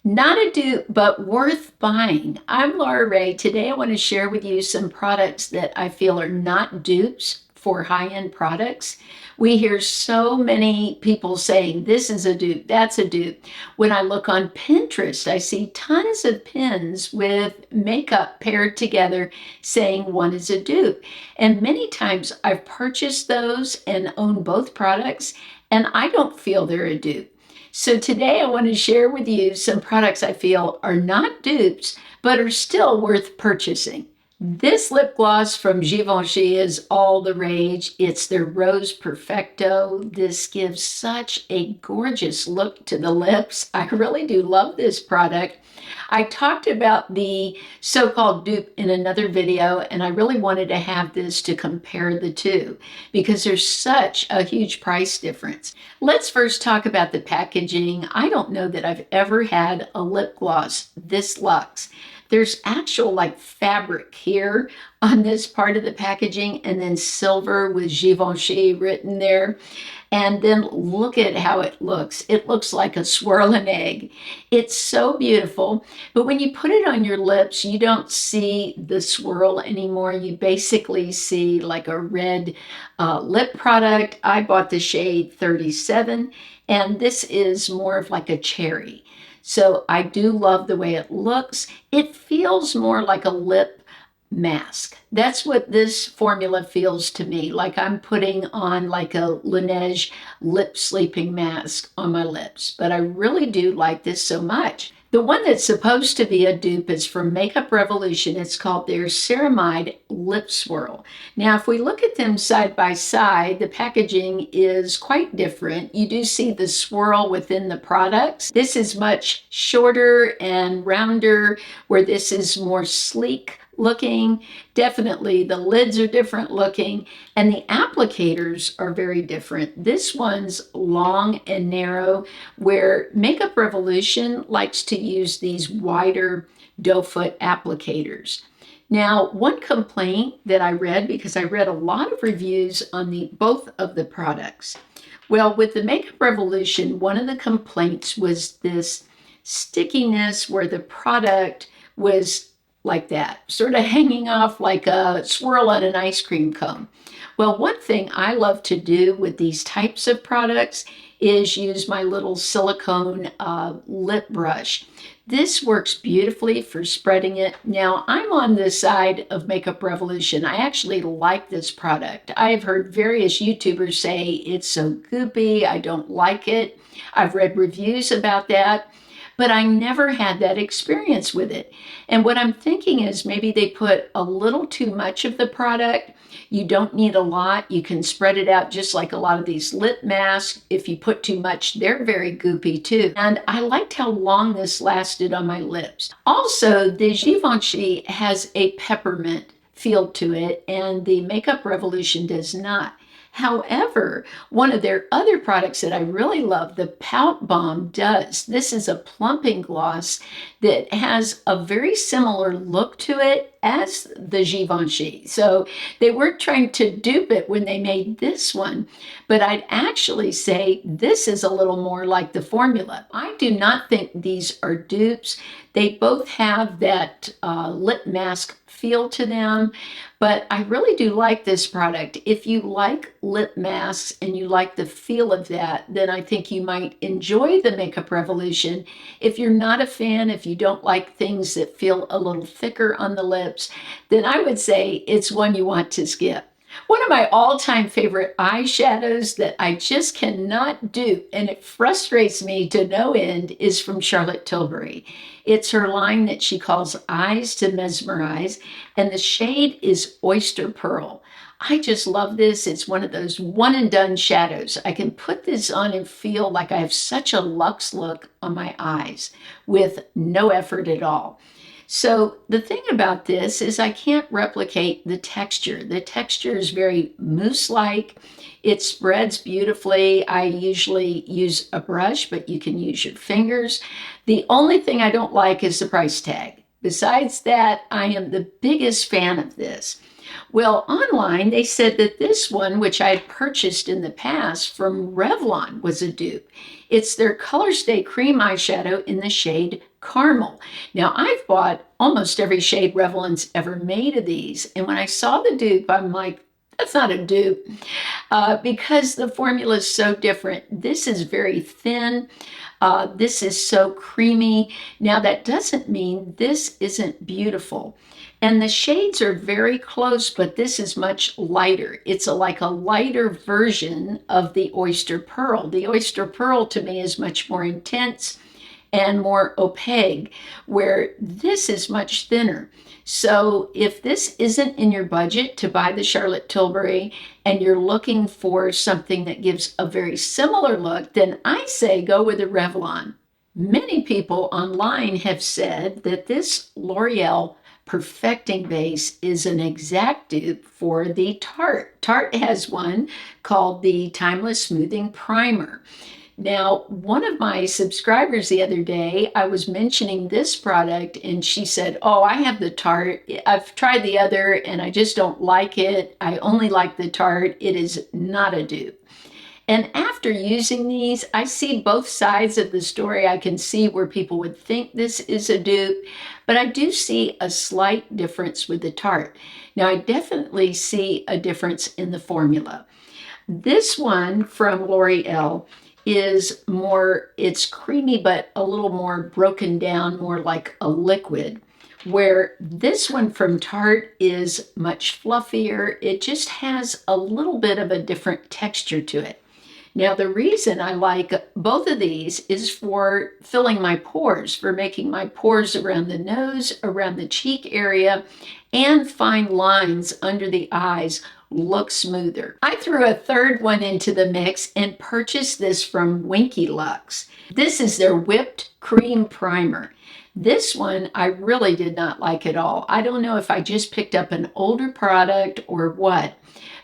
Not a dupe, but worth buying. I'm Laura Ray. Today I want to share with you some products that I feel are not dupes for high-end products. We hear so many people saying this is a dupe, that's a dupe. When I look on Pinterest, I see tons of pins with makeup paired together saying one is a dupe. And many times I've purchased those and own both products, and I don't feel they're a dupe. So today I want to share with you some products I feel are not dupes, but are still worth purchasing. This lip gloss from Givenchy is all the rage. It's their Rose Perfecto. This gives such a gorgeous look to the lips. I really do love this product. I talked about the so-called dupe in another video, and I really wanted to have this to compare the two because there's such a huge price difference. Let's first talk about the packaging. I don't know that I've ever had a lip gloss this luxe. There's actual like fabric here on this part of the packaging and then silver with Givenchy written there. And then look at how it looks. It looks like a swirling egg. It's so beautiful. But when you put it on your lips, you don't see the swirl anymore. You basically see like a red lip product. I bought the shade 37, and this is more of like a cherry. So I do love the way it looks. It feels more like a lip mask. That's what this formula feels to me, like I'm putting on like a Laneige lip sleeping mask on my lips. But I really do like this so much. The one that's supposed to be a dupe is from Makeup Revolution. It's called their Ceramide Lip Swirl. Now, if we look at them side by side, the packaging is quite different. You do see the swirl within the products. This is much shorter and rounder, where this is more sleek looking. Definitely the lids are different looking, and the applicators are very different. This one's long and narrow, where Makeup Revolution likes to use these wider doe foot applicators. Now, one complaint that I read, because I read a lot of reviews on both of the products. Well, with the Makeup Revolution, one of the complaints was this stickiness where the product was like that, sort of hanging off like a swirl on an ice cream cone. Well, one thing I love to do with these types of products is use my little silicone lip brush. This works beautifully for spreading it. Now, I'm on the side of Makeup Revolution. I actually like this product. I've heard various YouTubers say it's so goopy, I don't like it. I've read reviews about that, but I never had that experience with it. And what I'm thinking is maybe they put a little too much of the product. You don't need a lot. You can spread it out just like a lot of these lip masks. If you put too much, they're very goopy too. And I liked how long this lasted on my lips. Also, the Givenchy has a peppermint feel to it, and the Makeup Revolution does not. However, one of their other products that I really love, the Pout Balm, does. This is a plumping gloss that has a very similar look to it as the Givenchy. So they weren't trying to dupe it when they made this one, but I'd actually say this is a little more like the formula. I do not think these are dupes. They both have that lip mask feel to them, but I really do like this product. If you like lip masks and you like the feel of that, then I think you might enjoy the Makeup Revolution. If you're not a fan, if you don't like things that feel a little thicker on the lips, then I would say it's one you want to skip. One of my all-time favorite eyeshadows that I just cannot dupe, and it frustrates me to no end, is from Charlotte Tilbury. It's her line that she calls Eyes to Mesmerize, and the shade is Oyster Pearl. I just love this. It's one of those one-and-done shadows. I can put this on and feel like I have such a luxe look on my eyes with no effort at all. So the thing about this is I can't replicate the texture. The texture is very mousse-like. It spreads beautifully. I usually use a brush, but you can use your fingers. The only thing I don't like is the price tag. Besides that, I am the biggest fan of this. Well, online, they said that this one, which I had purchased in the past from Revlon, was a dupe. It's their Color Stay Cream Eyeshadow in the shade Caramel. Now, I've bought almost every shade Revlon's ever made of these, and when I saw the dupe, I'm like, that's not a dupe, because the formula is so different. This is very thin. This is so creamy. Now, that doesn't mean this isn't beautiful. And the shades are very close, but this is much lighter. It's like a lighter version of the Oyster Pearl. The Oyster Pearl to me is much more intense and more opaque, where this is much thinner. So if this isn't in your budget to buy the Charlotte Tilbury and you're looking for something that gives a very similar look, then I say go with the Revlon. Many people online have said that this L'Oreal Perfecting Base is an exact dupe for the Tarte. Tarte has one called the Timeless Smoothing Primer. Now, one of my subscribers the other day, I was mentioning this product and she said, oh, I have the Tarte. I've tried the other and I just don't like it. I only like the Tarte. It is not a dupe. And after using these, I see both sides of the story. I can see where people would think this is a dupe, but I do see a slight difference with the Tarte. Now, I definitely see a difference in the formula. This one from L'Oreal is more, it's creamy, but a little more broken down, more like a liquid, where this one from Tarte is much fluffier. It just has a little bit of a different texture to it. Now, the reason I like both of these is for filling my pores, for making my pores around the nose, around the cheek area, and fine lines under the eyes look smoother. I threw a third one into the mix and purchased this from Winky Lux. This is their Whipped Cream Primer. This one I really did not like at all. I don't know if I just picked up an older product or what,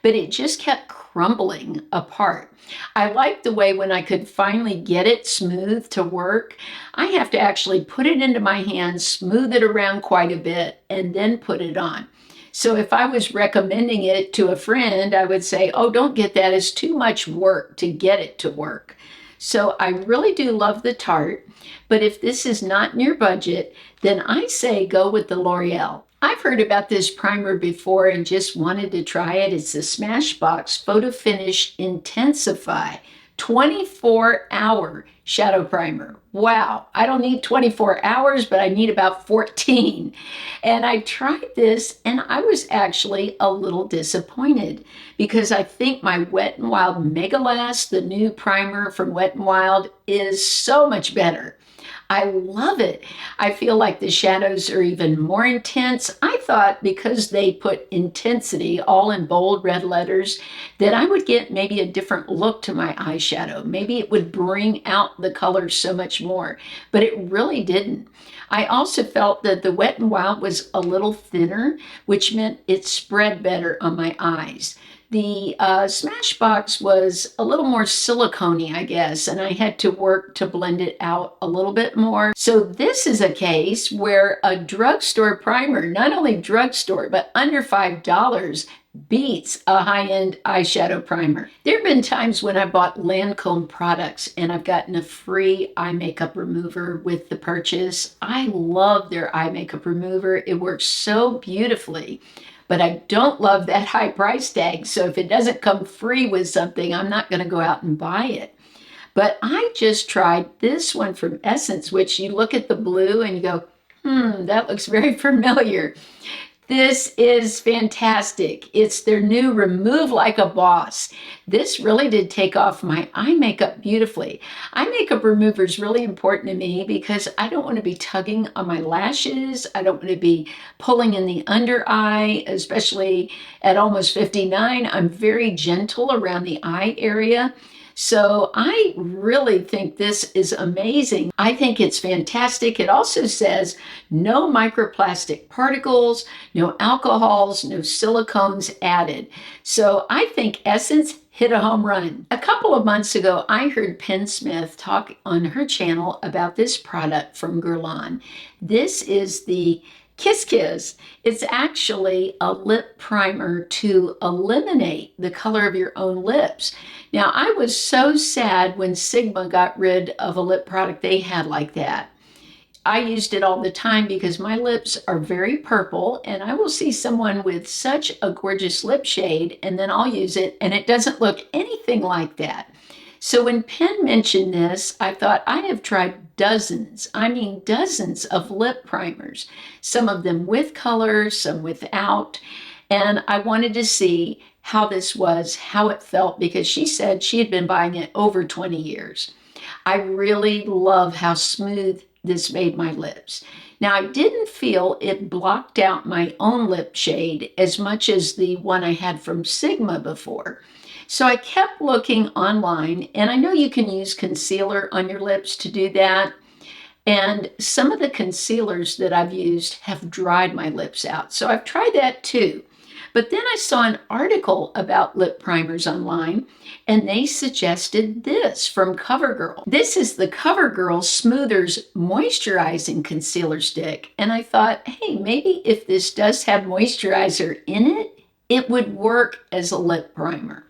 but it just kept crumbling apart. I liked the way when I could finally get it smooth to work, I have to actually put it into my hand, smooth it around quite a bit, and then put it on. So if I was recommending it to a friend, I would say, oh, don't get that. It's too much work to get it to work. So I really do love the Tarte, but if this is not in your budget, then I say go with the L'Oreal. I've heard about this primer before and just wanted to try it. It's the Smashbox Photo Finish Intensify 24-hour shadow primer. Wow, I don't need 24 hours, but I need about 14. And I tried this and I was actually a little disappointed because I think my Wet n Wild Megalast, the new primer from Wet n Wild, is so much better. I love it. I feel like the shadows are even more intense. I thought because they put intensity all in bold red letters that I would get maybe a different look to my eyeshadow. Maybe it would bring out the colors so much more, but it really didn't. I also felt that the Wet n Wild was a little thinner, which meant it spread better on my eyes. The Smashbox was a little more silicone-y, I guess, and I had to work to blend it out a little bit more. So this is a case where a drugstore primer, not only drugstore, but under $5, beats a high-end eyeshadow primer. There have been times when I bought Lancome products and I've gotten a free eye makeup remover with the purchase. I love their eye makeup remover. It works so beautifully. But I don't love that high price tag. So if it doesn't come free with something, I'm not going to go out and buy it. But I just tried this one from Essence, which you look at the blue and you go, that looks very familiar. This is fantastic. It's their new Remove Like a Boss. This really did take off my eye makeup beautifully. Eye makeup remover is really important to me because I don't want to be tugging on my lashes. I don't want to be pulling in the under eye, especially at almost 59. I'm very gentle around the eye area. So I really think this is amazing. I think it's fantastic. It also says no microplastic particles, no alcohols, no silicones added. So I think Essence hit a home run. A couple of months ago, I heard Penn Smith talk on her channel about this product from Guerlain. This is the Kiss Kiss. It's actually a lip primer to eliminate the color of your own lips. Now, I was so sad when Sigma got rid of a lip product they had like that. I used it all the time because my lips are very purple, and I will see someone with such a gorgeous lip shade, and then I'll use it, and it doesn't look anything like that. So when Penn mentioned this, I thought I have tried dozens, I mean dozens of lip primers, some of them with color, some without, and I wanted to see how this was, how it felt, because she said she had been buying it over 20 years. I really love how smooth this made my lips. Now, I didn't feel it blocked out my own lip shade as much as the one I had from Sigma before. So I kept looking online, and I know you can use concealer on your lips to do that. And some of the concealers that I've used have dried my lips out. So I've tried that too. But then I saw an article about lip primers online, and they suggested this from CoverGirl. This is the CoverGirl Smoothers Moisturizing Concealer Stick. And I thought, hey, maybe if this does have moisturizer in it, it would work as a lip primer.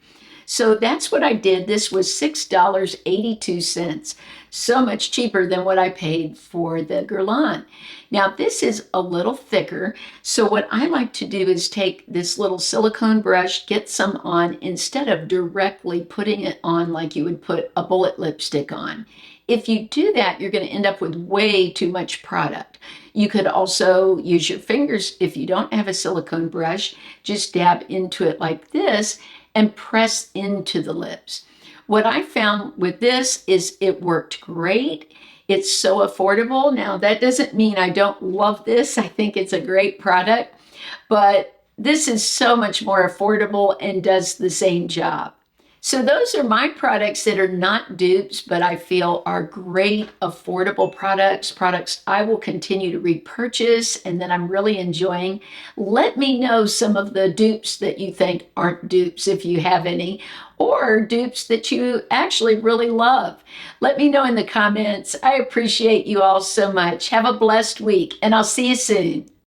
So that's what I did. This was $6.82, so much cheaper than what I paid for the Guerlain. Now this is a little thicker, so what I like to do is take this little silicone brush, get some on instead of directly putting it on like you would put a bullet lipstick on. If you do that, you're going to end up with way too much product. You could also use your fingers if you don't have a silicone brush, just dab into it like this and press into the lips. What I found with this is it worked great. It's so affordable. Now, that doesn't mean I don't love this. I think it's a great product, but this is so much more affordable and does the same job. So those are my products that are not dupes, but I feel are great, affordable products I will continue to repurchase and that I'm really enjoying. Let me know some of the dupes that you think aren't dupes, if you have any, or dupes that you actually really love. Let me know in the comments. I appreciate you all so much. Have a blessed week, and I'll see you soon.